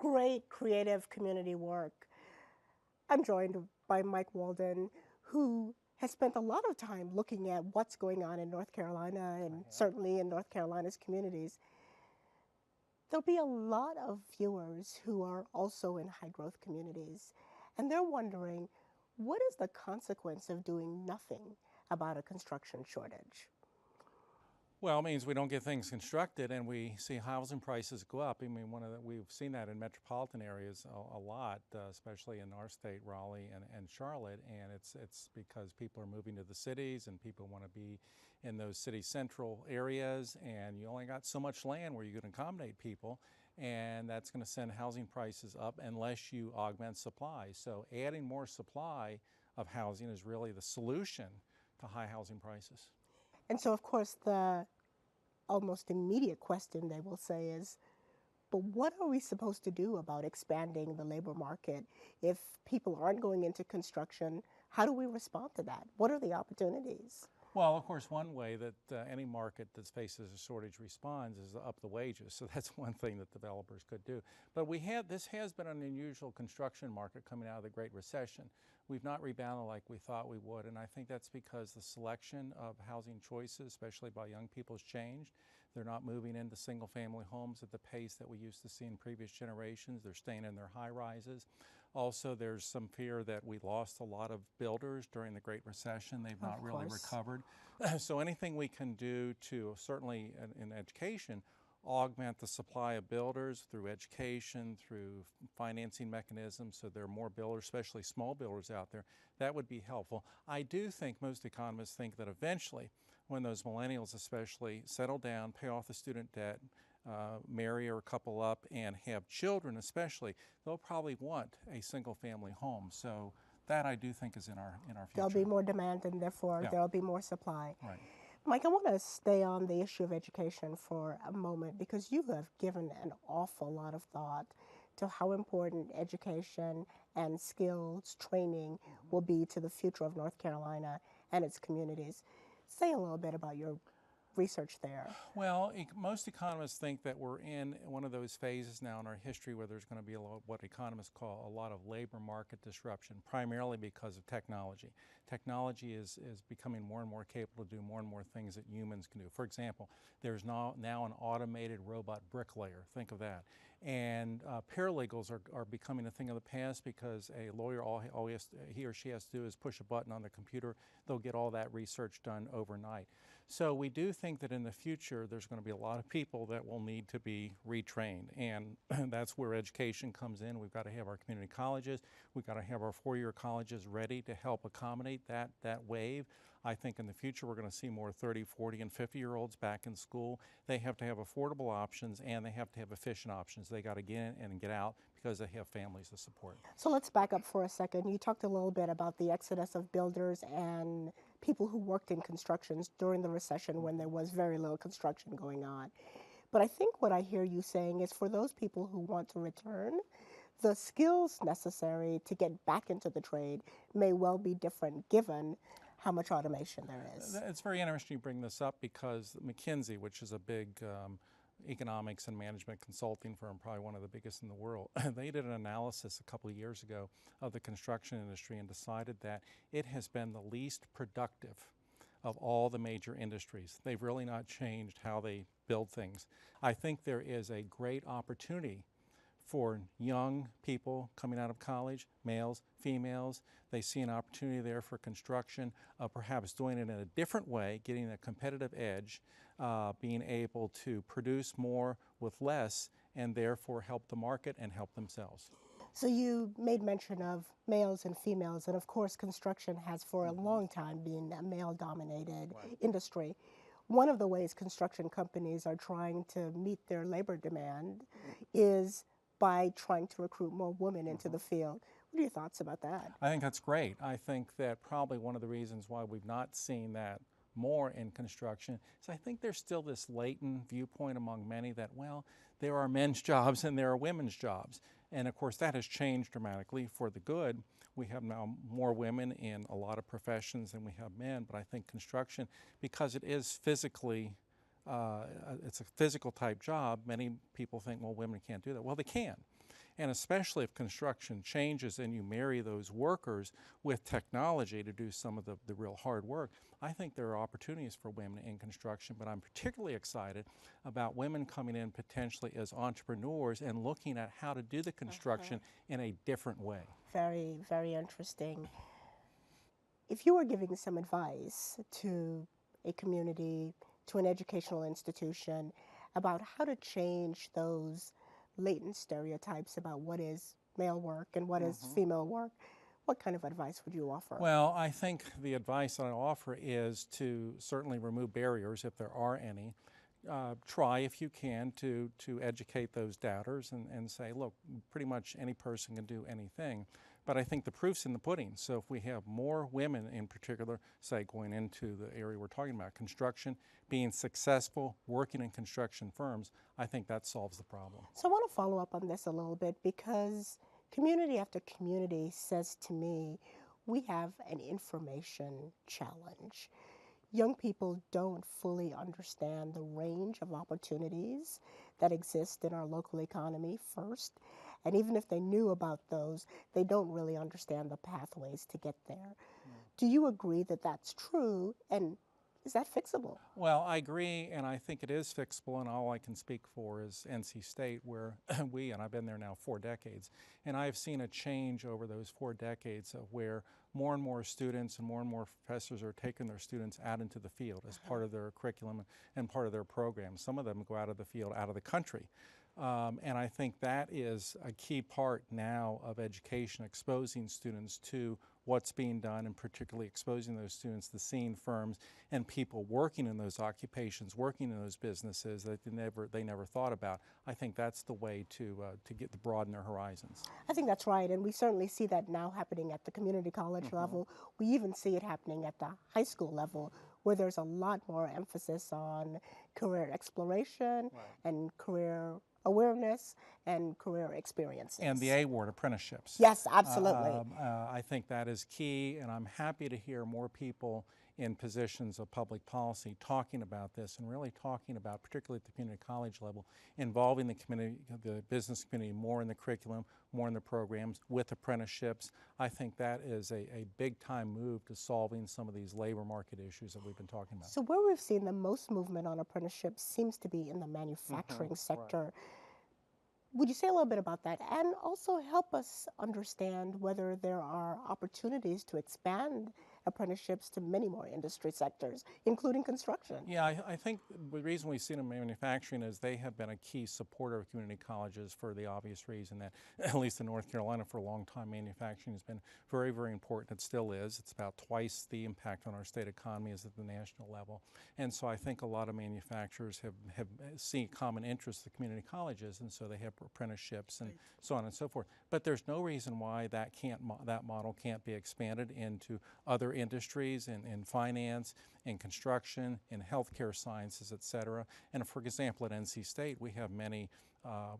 great creative community work. I'm joined by Mike Walden, who has spent a lot of time looking at what's going on in North Carolina and certainly in North Carolina's communities. There'll be a lot of viewers who are also in high growth communities, and they're wondering, what is the consequence of doing nothing about a construction shortage? Well, it means we don't get things constructed and we see housing prices go up. I mean, we've seen that in metropolitan areas a lot, especially in our state, Raleigh and Charlotte, and it's because people are moving to the cities and people want to be in those city central areas, and you only got so much land where you can accommodate people, and that's going to send housing prices up unless you augment supply. So adding more supply of housing is really the solution to high housing prices. And so, of course, the almost immediate question they will say is, but what are we supposed to do about expanding the labor market? If people aren't going into construction, how do we respond to that? What are the opportunities? Well, of course, one way that any market that faces a shortage responds is to up the wages. So that's one thing that developers could do. But this has been an unusual construction market coming out of the Great Recession. We've not rebounded like we thought we would, and I think that's because the selection of housing choices, especially by young people, has changed. They're not moving into single-family homes at the pace that we used to see in previous generations. They're staying in their high-rises. Also, there's some fear that we lost a lot of builders during the Great Recession. They've not really recovered. So anything we can do to, certainly in education, augment the supply of builders through education, through financing mechanisms, so there are more builders, especially small builders out there, that would be helpful. I do think most economists think that eventually, when those millennials especially settle down, pay off the student debt, marry or couple up, and have children especially, they'll probably want a single family home. So that I do think is in our future. There'll be more demand and therefore there'll be more supply. Right. Mike, I want to stay on the issue of education for a moment because you have given an awful lot of thought to how important education and skills training will be to the future of North Carolina and its communities. Say a little bit about your research there. Well, most economists think that we're in one of those phases now in our history where there's going to be what economists call a lot of labor market disruption, primarily because of technology. Technology is becoming more and more capable to do more and more things that humans can do. For example, there's now an automated robot bricklayer. Think of that. And paralegals are becoming a thing of the past because a lawyer, all he or she has to do is push a button on the computer. They'll get all that research done overnight. So we do think that in the future there's going to be a lot of people that will need to be retrained, and that's where education comes in. We've got to have our community colleges, we've got to have our four-year colleges ready to help accommodate that wave. I think in the future we're going to see more 30, 40, and 50-year-olds back in school. They have to have affordable options and they have to have efficient options. They got to get in and get out because they have families to support. So let's back up for a second. You talked a little bit about the exodus of builders and people who worked in constructions during the recession when there was very little construction going on. But I think what I hear you saying is for those people who want to return, the skills necessary to get back into the trade may well be different given how much automation there is. It's very interesting you bring this up because McKinsey, which is a big economics and management consulting firm, probably one of the biggest in the world, they did an analysis a couple of years ago of the construction industry and decided that it has been the least productive of all the major industries. They've really not changed how they build things. I think there is a great opportunity for young people coming out of college, males, females. They see an opportunity there for construction, perhaps doing it in a different way, getting a competitive edge, being able to produce more with less, and therefore help the market and help themselves. So you made mention of males and females, and of course construction has for a long time been a male-dominated industry. One of the ways construction companies are trying to meet their labor demand is by trying to recruit more women into the field. What are your thoughts about that? I think that's great. I think that probably one of the reasons why we've not seen that more in construction is I think there's still this latent viewpoint among many that, well, there are men's jobs and there are women's jobs. And of course that has changed dramatically for the good. We have now more women in a lot of professions than we have men, but I think construction, because it is physically it's a physical type job, many people think, well, women can't do that. Well, they can. And especially if construction changes and you marry those workers with technology to do some of the real hard work, I think there are opportunities for women in construction, but I'm particularly excited about women coming in potentially as entrepreneurs and looking at how to do the construction in a different way. Very, very interesting. If you were giving some advice to a community, to an educational institution, about how to change those latent stereotypes about what is male work and what is female work, what kind of advice would you offer? Well, I think the advice that I offer is to certainly remove barriers if there are any. Try, if you can, to educate those doubters and say, look, pretty much any person can do anything. But I think the proof's in the pudding. So if we have more women in particular, say, going into the area we're talking about, construction, being successful, working in construction firms, I think that solves the problem. So I want to follow up on this a little bit, because community after community says to me, we have an information challenge. Young people don't fully understand the range of opportunities that exist in our local economy first. And even if they knew about those, they don't really understand the pathways to get there. Do you agree that that's true? And is that fixable? Well, I agree, and I think it is fixable, and all I can speak for is NC State, where and I've been there now 4 decades, and I've seen a change over those 4 decades of where more and more students and more professors are taking their students out into the field as part of their curriculum and part of their program. Some of them go out of the field, out of the country. And I think that is a key part now of education, exposing students to what's being done, and particularly exposing those students to seeing firms and people working in those occupations, working in those businesses that they never thought about. I think that's the way to broaden their horizons. I think that's right, and we certainly see that now happening at the community college level. We even see it happening at the high school level, where there's a lot more emphasis on career exploration and career awareness and career experiences. And the A word, apprenticeships. Yes, absolutely. I think that is key, and I'm happy to hear more people in positions of public policy talking about this, and really talking about, particularly at the community college level, involving the community, the business community more in the curriculum, more in the programs with apprenticeships. I think that is a big time move to solving some of these labor market issues that we've been talking about. So where we've seen the most movement on apprenticeships seems to be in the manufacturing sector. Would you say a little bit about that, and also help us understand whether there are opportunities to expand apprenticeships to many more industry sectors, including construction? Yeah, I think the reason we've seen them in manufacturing is they have been a key supporter of community colleges for the obvious reason that, at least in North Carolina for a long time, manufacturing has been very, very important. It still is. It's about twice the impact on our state economy as at the national level. And so I think a lot of manufacturers have seen common interests with community colleges, and so they have apprenticeships and so on and so forth. But there's no reason why that model can't be expanded into other industries, in finance, in construction, in healthcare sciences, et cetera. And for example, at NC State, we have many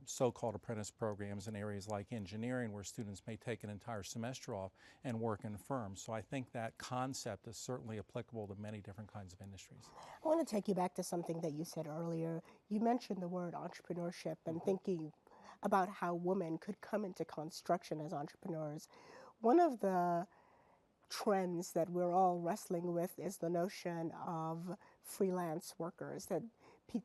so-called apprentice programs in areas like engineering, where students may take an entire semester off and work in firms. So I think that concept is certainly applicable to many different kinds of industries. I want to take you back to something that you said earlier. You mentioned the word entrepreneurship and thinking about how women could come into construction as entrepreneurs. One of the trends that we're all wrestling with is the notion of freelance workers, that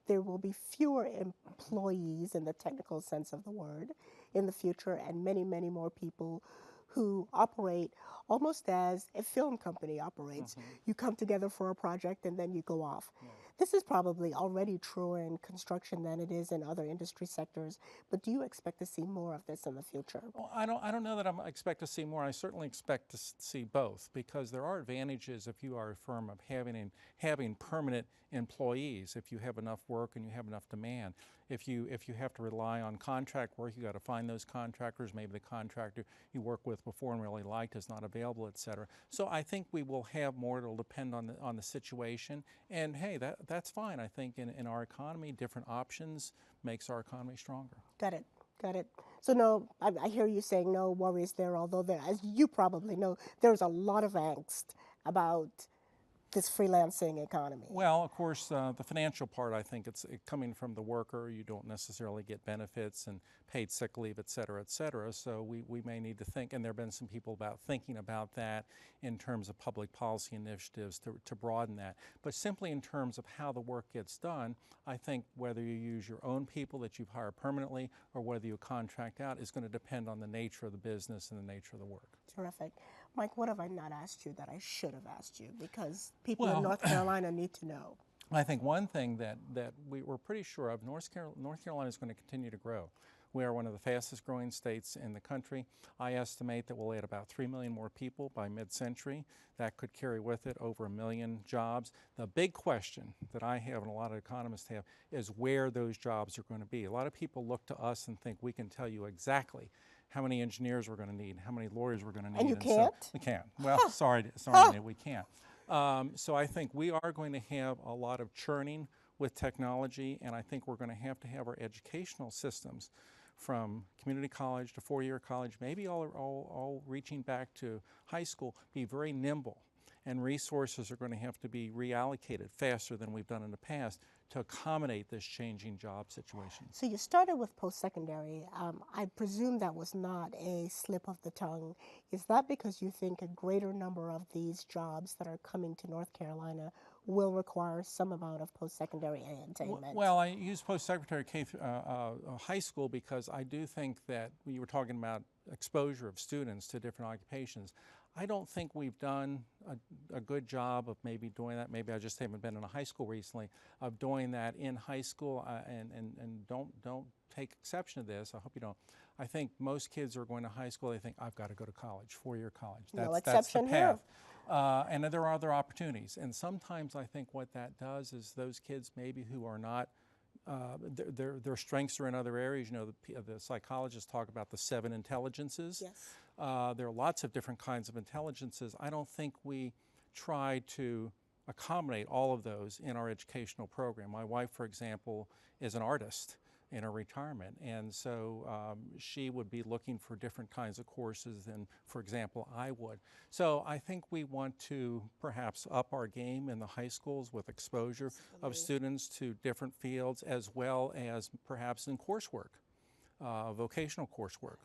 there will be fewer employees in the technical sense of the word in the future, and many, many more people who operate almost as a film company operates. You come together for a project and then you go off. This is probably already truer in construction than it is in other industry sectors, but do you expect to see more of this in the future? Well, I don't know that I expect to see more. I certainly expect to see both, because there are advantages if you are a firm of having permanent employees. If you have enough work and you have enough demand. If you have to rely on contract work, you got to find those contractors. Maybe the contractor you worked with before and really liked is not available, et cetera. So I think we will have more. It'll depend on the situation. And hey, that's fine. I think in our economy, different options makes our economy stronger. Got it. Got it. So no, I hear you saying no worries there, although there, as you probably know, there's a lot of angst about this freelancing economy? Well, of course, the financial part, I think it's coming from the worker. You don't necessarily get benefits and paid sick leave, et cetera, et cetera. So we may need to think, and there have been some people thinking about that in terms of public policy initiatives to broaden that. But simply in terms of how the work gets done, I think whether you use your own people that you've hired permanently or whether you contract out is going to depend on the nature of the business and the nature of the work. Terrific. Mike, what have I not asked you that I should have asked you? Because people in North Carolina need to know. I think one thing that we're pretty sure of, North Carolina is going to continue to grow. We are one of the fastest growing states in the country. I estimate that we'll add about 3 million more people by mid-century. That could carry with it over 1 million jobs. The big question that I have and a lot of economists have is where those jobs are going to be. A lot of people look to us and think we can tell you exactly how many engineers we're going to need, how many lawyers we're going to need. And you can't? So we can't. Well, sorry, we can't. So I think we are going to have a lot of churning with technology, and I think we're going to have our educational systems from community college to four-year college, maybe all reaching back to high school, be very nimble. And resources are going to have to be reallocated faster than we've done in the past to accommodate this changing job situation. So you started with post-secondary. I presume that was not a slip of the tongue. Is that because you think a greater number of these jobs that are coming to North Carolina will require some amount of post-secondary attainment? Well, I use post-secondary high school because I do think that you were talking about exposure of students to different occupations. I don't think we've done a good job of maybe doing that. Maybe I just haven't been in a high school recently of doing that in high school. And don't take exception to this. I hope you don't. I think most kids are going to high school. They think I've got to go to college, four-year college. That's the path. Here. And there are other opportunities. And sometimes I think what that does is those kids maybe who are not. Their strengths are in other areas. You know, the psychologists talk about the 7 intelligences. Yes. There are lots of different kinds of intelligences. I don't think we try to accommodate all of those in our educational program. My wife, for example, is an artist in her retirement, and so she would be looking for different kinds of courses than, for example, I would. So I think we want to perhaps up our game in the high schools with exposure of students to different fields, as well as perhaps in coursework, vocational coursework.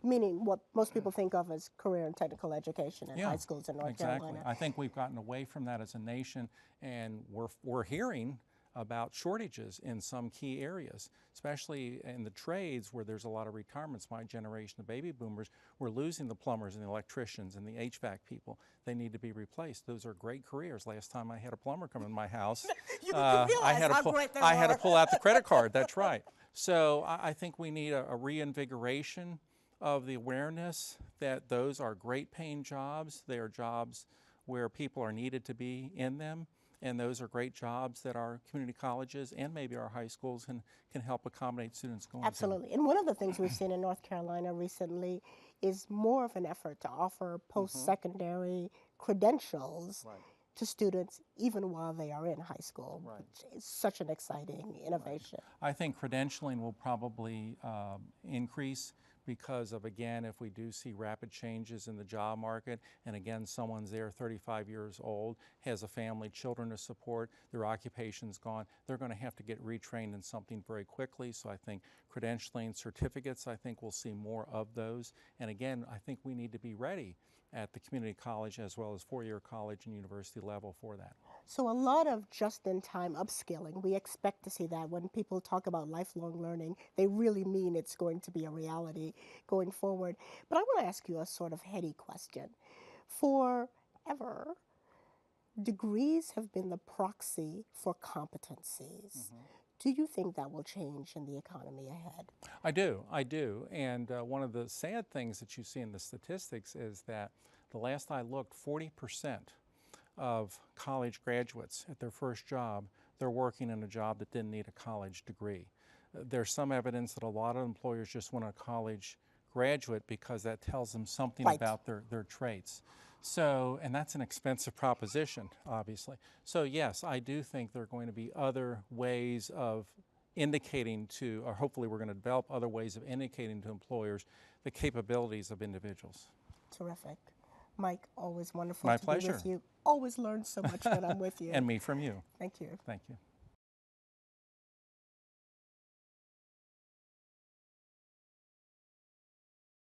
Meaning what most people think of as career and technical education in high schools in North Carolina. Carolina. I think we've gotten away from that as a nation, and we're hearing about shortages in some key areas, especially in the trades where there's a lot of retirements. My generation of baby boomers, we're losing the plumbers and the electricians and the HVAC people. They need to be replaced. Those are great careers. Last time I had a plumber come in my house, I had to pull out the credit card. That's right. So I think we need a reinvigoration of the awareness that those are great paying jobs. They are jobs where people are needed to be in them. And those are great jobs that our community colleges and maybe our high schools can help accommodate students going Absolutely. And one of the things we've seen in North Carolina recently is more of an effort to offer post-secondary credentials to students even while they are in high school, which is such an exciting innovation. I think credentialing will probably increase because of, again, if we do see rapid changes in the job market, and again, someone's there 35 years old, has a family, children to support, their occupation's gone, they're going to have to get retrained in something very quickly. So I think credentialing certificates, I think we'll see more of those. And again, I think we need to be ready at the community college as well as four-year college and university level for that. So a lot of just-in-time upskilling, we expect to see that. When people talk about lifelong learning, they really mean it's going to be a reality going forward. But I want to ask you a sort of heady question. Forever, degrees have been the proxy for competencies. Do you think that will change in the economy ahead? I do. And one of the sad things that you see in the statistics is that the last I looked, 40% of college graduates at their first job, they're working in a job that didn't need a college degree. There's some evidence that a lot of employers just want a college graduate because that tells them something about their traits. So, and that's an expensive proposition, obviously. So yes, I do think there are going to be other ways of indicating to, or hopefully we're going to develop other ways of indicating to employers the capabilities of individuals. Terrific. Mike, always wonderful My to be pleasure. with you. Always learn so much when I'm with you. And me from you. Thank you. Thank you.